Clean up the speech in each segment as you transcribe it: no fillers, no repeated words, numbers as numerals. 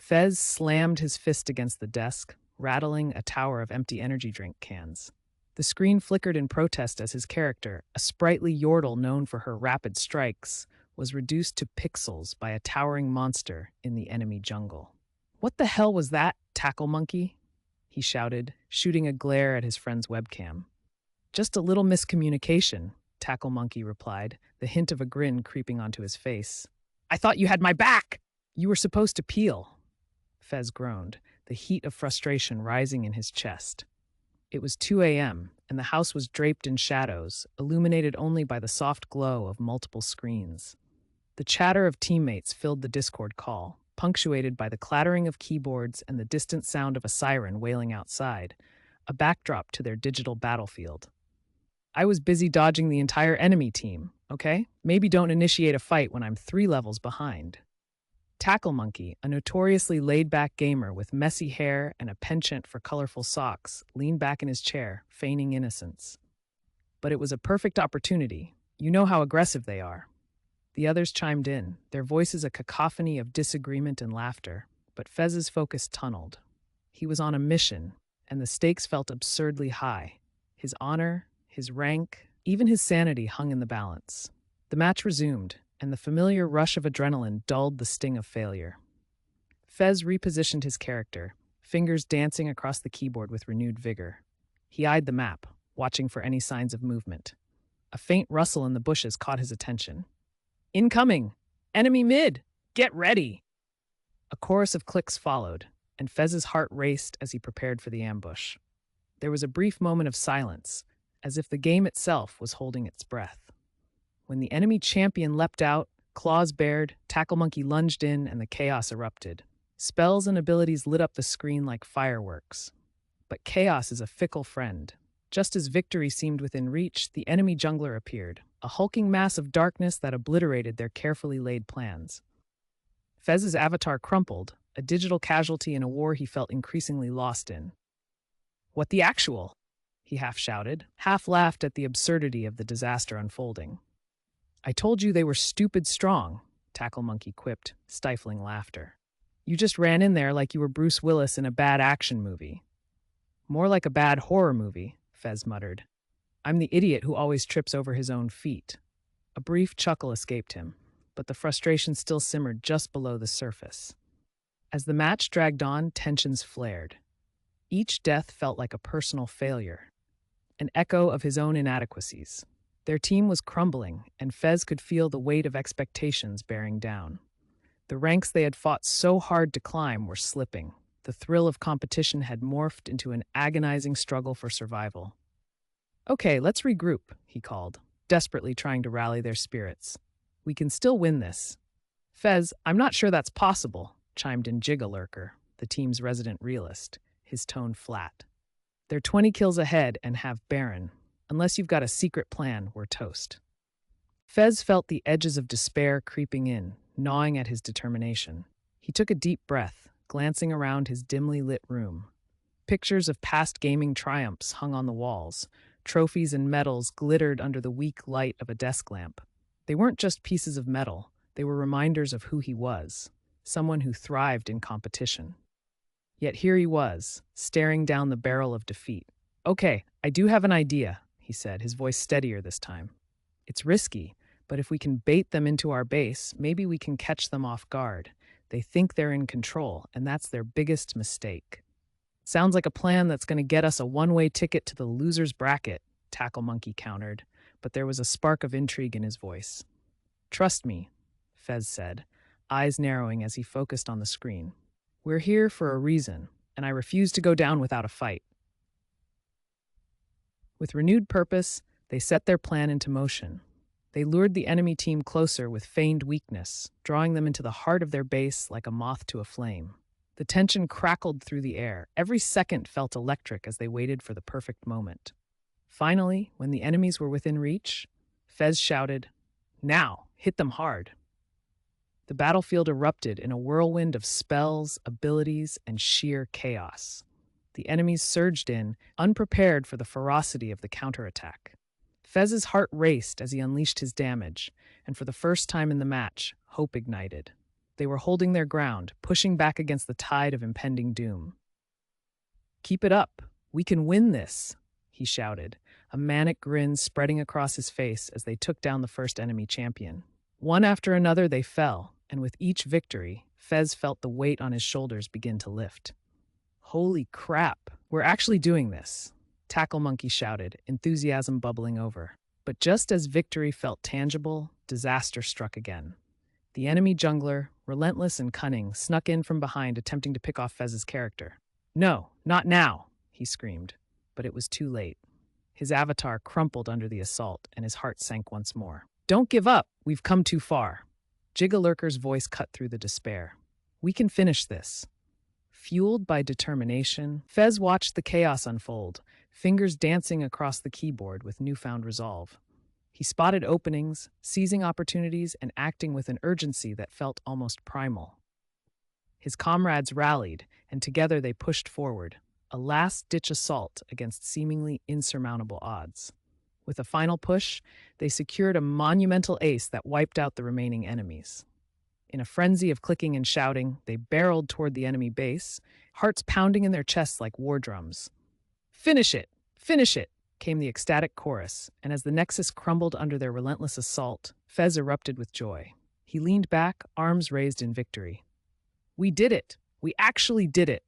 Fez slammed his fist against the desk, rattling a tower of empty energy drink cans. The screen flickered in protest as his character, a sprightly yordle known for her rapid strikes, was reduced to pixels by a towering monster in the enemy jungle. "What the hell was that, tackle monkey?" he shouted, shooting a glare at his friend's webcam. "Just a little miscommunication," Tackle Monkey replied, the hint of a grin creeping onto his face. "I thought you had my back! You were supposed to peel," Fez groaned, the heat of frustration rising in his chest. It was 2 a.m., and the house was draped in shadows, illuminated only by the soft glow of multiple screens. The chatter of teammates filled the Discord call, punctuated by the clattering of keyboards and the distant sound of a siren wailing outside, a backdrop to their digital battlefield. "I was busy dodging the entire enemy team, okay? Maybe don't initiate a fight when I'm 3 levels behind." Tackle Monkey, a notoriously laid-back gamer with messy hair and a penchant for colorful socks, leaned back in his chair, feigning innocence. "But it was a perfect opportunity. You know how aggressive they are." The others chimed in, their voices a cacophony of disagreement and laughter, but Fez's focus tunneled. He was on a mission, and the stakes felt absurdly high. His honor, his rank, even his sanity hung in the balance. The match resumed, and the familiar rush of adrenaline dulled the sting of failure. Fez repositioned his character, fingers dancing across the keyboard with renewed vigor. He eyed the map, watching for any signs of movement. A faint rustle in the bushes caught his attention. "Incoming! Enemy mid! Get ready!" A chorus of clicks followed, and Fez's heart raced as he prepared for the ambush. There was a brief moment of silence, as if the game itself was holding its breath. When the enemy champion leapt out, claws bared, Tackle Monkey lunged in, and the chaos erupted. Spells and abilities lit up the screen like fireworks. But chaos is a fickle friend. Just as victory seemed within reach, the enemy jungler appeared, a hulking mass of darkness that obliterated their carefully laid plans. Fez's avatar crumpled, a digital casualty in a war he felt increasingly lost in. "What the actual?" he half shouted, half laughed at the absurdity of the disaster unfolding. "I told you they were stupid strong," Tackle Monkey quipped, stifling laughter. "You just ran in there like you were Bruce Willis in a bad action movie." "More like a bad horror movie," Fez muttered. "I'm the idiot who always trips over his own feet." A brief chuckle escaped him, but the frustration still simmered just below the surface. As the match dragged on, tensions flared. Each death felt like a personal failure, an echo of his own inadequacies. Their team was crumbling, and Fez could feel the weight of expectations bearing down. The ranks they had fought so hard to climb were slipping. The thrill of competition had morphed into an agonizing struggle for survival. "Okay, let's regroup," he called, desperately trying to rally their spirits. "We can still win this." "Fez, I'm not sure that's possible," chimed in Jigalurker, the team's resident realist, his tone flat. "They're 20 kills ahead and have Baron. Unless you've got a secret plan, we're toast." Fez felt the edges of despair creeping in, gnawing at his determination. He took a deep breath, glancing around his dimly lit room. Pictures of past gaming triumphs hung on the walls. Trophies and medals glittered under the weak light of a desk lamp. They weren't just pieces of metal, they were reminders of who he was, someone who thrived in competition. Yet here he was, staring down the barrel of defeat. "Okay, I do have an idea," he said, his voice steadier this time. "It's risky, but if we can bait them into our base, maybe we can catch them off guard. They think they're in control, and that's their biggest mistake." "Sounds like a plan that's going to get us a one-way ticket to the loser's bracket," Tackle Monkey countered, but there was a spark of intrigue in his voice. "Trust me," Fez said, eyes narrowing as he focused on the screen. "We're here for a reason, and I refuse to go down without a fight." With renewed purpose, they set their plan into motion. They lured the enemy team closer with feigned weakness, drawing them into the heart of their base like a moth to a flame. The tension crackled through the air. Every second felt electric as they waited for the perfect moment. Finally, when the enemies were within reach, Fez shouted, "Now, hit them hard." The battlefield erupted in a whirlwind of spells, abilities, and sheer chaos. The enemies surged in, unprepared for the ferocity of the counterattack. Fez's heart raced as he unleashed his damage, and for the first time in the match, hope ignited. They were holding their ground, pushing back against the tide of impending doom. "Keep it up. We can win this," he shouted, a manic grin spreading across his face as they took down the first enemy champion. One after another they fell, and with each victory, Fez felt the weight on his shoulders begin to lift. "Holy crap, we're actually doing this," Tackle Monkey shouted, enthusiasm bubbling over. But just as victory felt tangible, disaster struck again. The enemy jungler, relentless and cunning, snuck in from behind, attempting to pick off Fez's character. "No, not now," he screamed, but it was too late. His avatar crumpled under the assault, and his heart sank once more. "Don't give up, we've come too far." Jigalurker's voice cut through the despair. "We can finish this." Fueled by determination, Fez watched the chaos unfold, fingers dancing across the keyboard with newfound resolve. He spotted openings, seizing opportunities, and acting with an urgency that felt almost primal. His comrades rallied, and together they pushed forward, a last-ditch assault against seemingly insurmountable odds. With a final push, they secured a monumental ace that wiped out the remaining enemies. In a frenzy of clicking and shouting, they barreled toward the enemy base, hearts pounding in their chests like war drums. "Finish it! Finish it!" came the ecstatic chorus, and as the Nexus crumbled under their relentless assault, Fez erupted with joy. He leaned back, arms raised in victory. "We did it! We actually did it!"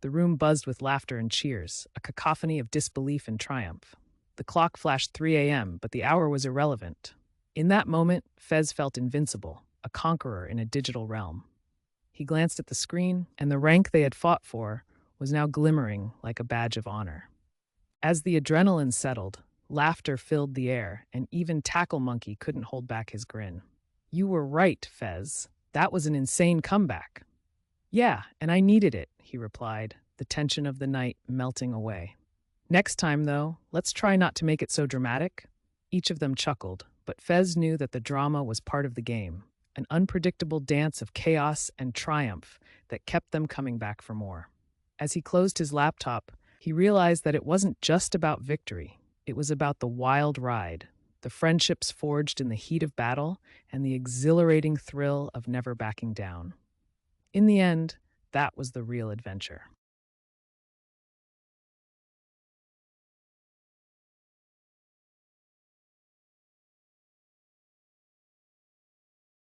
The room buzzed with laughter and cheers, a cacophony of disbelief and triumph. The clock flashed 3 a.m., but the hour was irrelevant. In that moment, Fez felt invincible, a conqueror in a digital realm. He glanced at the screen, and the rank they had fought for was now glimmering like a badge of honor. As the adrenaline settled, laughter filled the air, and even Tackle Monkey couldn't hold back his grin. "You were right, Fez. That was an insane comeback." "Yeah, and I needed it," he replied, the tension of the night melting away. "Next time, though, let's try not to make it so dramatic." Each of them chuckled, but Fez knew that the drama was part of the game, an unpredictable dance of chaos and triumph that kept them coming back for more. As he closed his laptop, he realized that it wasn't just about victory. It was about the wild ride, the friendships forged in the heat of battle, and the exhilarating thrill of never backing down. In the end, that was the real adventure.